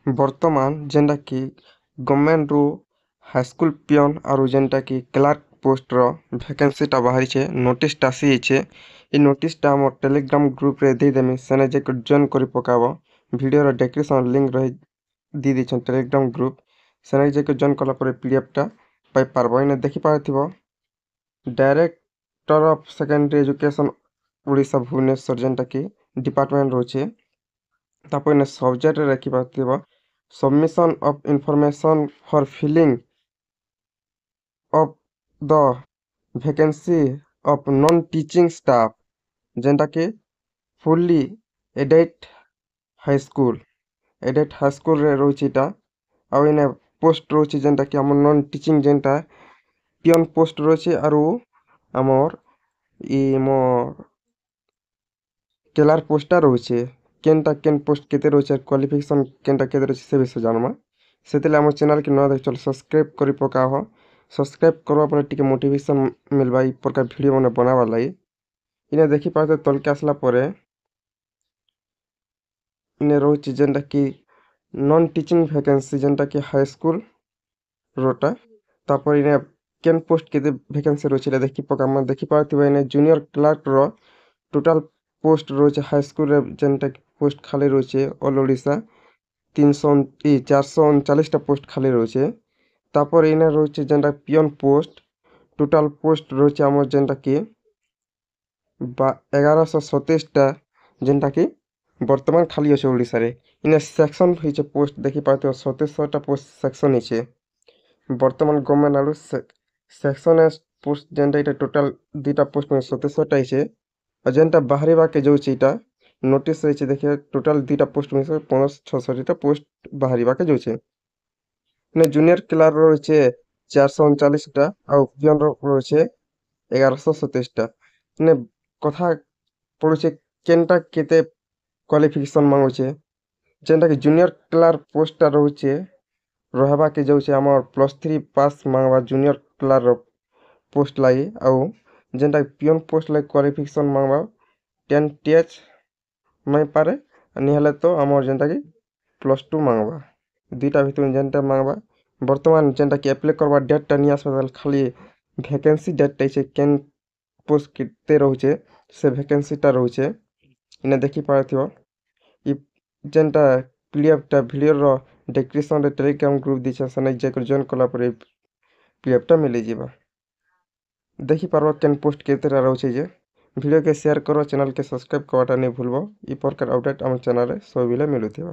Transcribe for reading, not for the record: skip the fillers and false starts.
ବର୍ତ୍ତମାନ ଯେନ୍ଟାକି ଗଭର୍ଣ୍ଣମେଣ୍ଟରୁ high school peon ଆରୁ ଯେନ୍ଟାକି କ୍ଲାର୍କ ପୋଷ୍ଟର ଭ୍ୟାକେନ୍ସିଟା ବାହାରିଛେ ନୋଟିସ୍ଟା ଆସିଯାଇଛେ। ଇ ନୋଟିସ୍ଟା ଆମର ଟେଲିଗ୍ରାମ ଗ୍ରୁପ୍ରେ ଦେଇଦେମି, ସେନେ ଯାଇକି ଜଏନ୍ କରି ପକାବ। ଭିଡ଼ିଓର ଡେସ୍କ୍ରିପ୍ସନ୍ ଲିଙ୍କ୍ ଦେଇ ଦେଇଛନ୍ ଟେଲିଗ୍ରାମ ଗ୍ରୁପ୍, ସେନେ ଯାଇକି ଜଏନ୍ କଲା ପରେ ପିଡ଼ିଏଫ୍ଟା ପାଇପାରବ। ଏଇନେ ଦେଖିପାରୁଥିବ director of secondary education Odisha Bhubaneswar ଯେନ୍ଟାକି ଡିପାର୍ଟମେଣ୍ଟ ରହୁଛେ। ତାପରେ ଏଇନେ ସବଜେକ୍ଟରେ ଦେଖିପାରୁଥିବ submission of information for filling of the vacancy of non-teaching staff ଯେନ୍ଟାକି fully aided ହାଇସ୍କୁଲରେ ରହୁଛି ଏଇଟା। ଆଉ ଏଇନେ ପୋଷ୍ଟ ରହୁଛି ଯେନ୍ଟାକି ଆମର ନନ୍ ଟିଚିଂ ଯେନ୍ଟା ପିଅନ୍ ପୋଷ୍ଟ ରହୁଛି, ଆରୁ ଆମର୍ କ୍ଲାର୍କ ପୋଷ୍ଟଟା ରହୁଛେ। କେନ୍ ପୋଷ୍ଟ କେତେ ରହୁଛେ, କ୍ୱାଲିଫିକେସନ୍ କେନ୍ଟା କେତେ ରହୁଛେ ସେ ବିଷୟ ଜାଣମା। ସେଥିଲାଗି ଆମ ଚ୍ୟାନେଲ୍କେ ନୂଆ ଦେଖୁଛ ସବସ୍କ୍ରାଇବ୍ କରି ପକାହ। ସବସ୍କ୍ରାଇବ୍ କରିବା ପରେ ଟିକେ ମୋଟିଭେସନ୍ ମିଲ୍ବା ଇ ପ୍ରକାର ଭିଡ଼ିଓ ମାନେ ବନାବାର୍ ଲାଗି। ଇନେ ଦେଖିପାରୁଥିବେ ତଲ୍କେ ଆସିଲା ପରେ ଇନେ ରହୁଛି ଯେନ୍ଟାକି ନନ୍ ଟିଚିଂ ଭ୍ୟାକେନ୍ସି ଯେନ୍ଟାକି ହାଇସ୍କୁଲରଟା। ତାପରେ ଇନେ କେନ୍ ପୋଷ୍ଟ କେତେ ଭ୍ୟାକେନ୍ସି ରହୁଛି ଏଇଟା ଦେଖିପାରୁଥିବେ। ଇନେ ଜୁନିୟର କ୍ଲାର୍କର ଟୋଟାଲ୍ ପୋଷ୍ଟ ରହୁଛି ହାଇସ୍କୁଲରେ ଯେନ୍ଟାକି ପୋଷ୍ଟ ଖାଲି ରହୁଛେ ଅଲ୍ ଓଡ଼ିଶା 439ଟା ପୋଷ୍ଟ ଖାଲି ରହୁଛେ। ତାପରେ ଇନେ ରହୁଛି ଯେନ୍ଟା ପିଅନ୍ ପୋଷ୍ଟ ଟୋଟାଲ୍ ପୋଷ୍ଟ ରହୁଛି ଆମର ଯେନ୍ଟାକି 1127ଟା ଯେନ୍ଟାକି ବର୍ତ୍ତମାନ ଖାଲି ଅଛେ ଓଡ଼ିଶାରେ। ଇନେ ସେକ୍ସନ୍ ହେଇଛେ ପୋଷ୍ଟ ଦେଖିପାରୁଥିବ 2700ଟା ପୋଷ୍ଟ ସେକ୍ସନ୍ ହେଇଛେ ବର୍ତ୍ତମାନ ଗଭର୍ଣ୍ଣମେଣ୍ଟ ଆଡ଼ୁ। ସେକ୍ସନ୍ ପୋଷ୍ଟ ଯେନ୍ଟା ଏଇଟା ଟୋଟାଲ୍ 2ଟା ପୋଷ୍ଟ 2700ଟା ହେଇଛେ। ଆଉ ଯେନ୍ଟା ବାହାରିବାକେ ଯାଉଛି ଏଇଟା ନୋଟିସ୍ ହେଇଛି ଦେଖିବେ ଟୋଟାଲ୍ 2ଟା ପୋଷ୍ଟ ମିଶି 1566ଟା ପୋଷ୍ଟ ବାହାରିବାକେ ଯାଉଛେ। ଇନେ ଜୁନିୟର କ୍ଲାର୍କ ରହୁଛେ 439ଟା ଆଉ ପିଅନ୍ର ରହୁଛେ 1127ଟା। ଇନେ କଥା ପଡ଼ୁଛେ କେନ୍ଟା କେତେ କ୍ୱାଲିଫିକେସନ୍ ମାଗୁଛେ। ଯେନ୍ଟାକି ଜୁନିୟର କ୍ଲାର୍କ ପୋଷ୍ଟଟା ରହୁଛେ ରହେବାକେ ଯାଉଛେ ଆମର +3 ପାସ୍ ମାଗବା ଜୁନିୟର କ୍ଲାର୍କର ପୋଷ୍ଟ ଲାଗି। ଆଉ ଯେନ୍ଟା ପିଅନ୍ ପୋଷ୍ଟ ଲାଗି କ୍ୱାଲିଫିକେସନ୍ ମାଗବା 10 TH ମାଗିପାରେ, ନିହେଲେ ତ ଆମର ଯେନ୍ଟାକି +2 ମାଗବା। 2ଟା ଭିତରୁ ଯେନ୍ଟା ମାଗବା। ବର୍ତ୍ତମାନ ଯେନ୍ଟାକି ଆପ୍ଲାଏ କରବା ଡେଟ୍ଟା ନି ଆସବା ଖାଲି ଭ୍ୟାକେନ୍ସି ଡେଟ୍ଟା ହେଇଛେ କେନ୍ ପୋଷ୍ଟ କେତେ ରହୁଛେ ସେ ଭ୍ୟାକେନ୍ସିଟା ରହୁଛେ। ଇନେ ଦେଖିପାରୁଥିବ ଇ ଯେନ୍ଟା ପିଡ଼ିଏଫ୍ଟା ଭିଡ଼ିଓର ଡେସ୍କ୍ରିପ୍ସନ୍ରେ ଟେଲିଗ୍ରାମ ଗ୍ରୁପ୍ ଦେଇଛେ, ସେନେ ଯାଇକରି ଜଏନ୍ କଲା ପରେ ପିଡ଼ିଏଫ୍ଟା ମିଳିଯିବା। ଦେଖିପାର୍ବ କେନ୍ ପୋଷ୍ଟ କେତେଟା ରହୁଛେ ଯେ। ଭିଡ଼ିଓକେ ସେୟାର କର, ଚ୍ୟାନେଲ୍କେ ସବସ୍କ୍ରାଇବ୍ କରବାଟା ନାଇଁ ଭୁଲବ। ଇ ପ୍ରକାର ଅପଡ଼େଟ୍ ଆମ ଚ୍ୟାନେଲ୍ରେ ସବୁବେଲେ ମିଳୁଥିବା।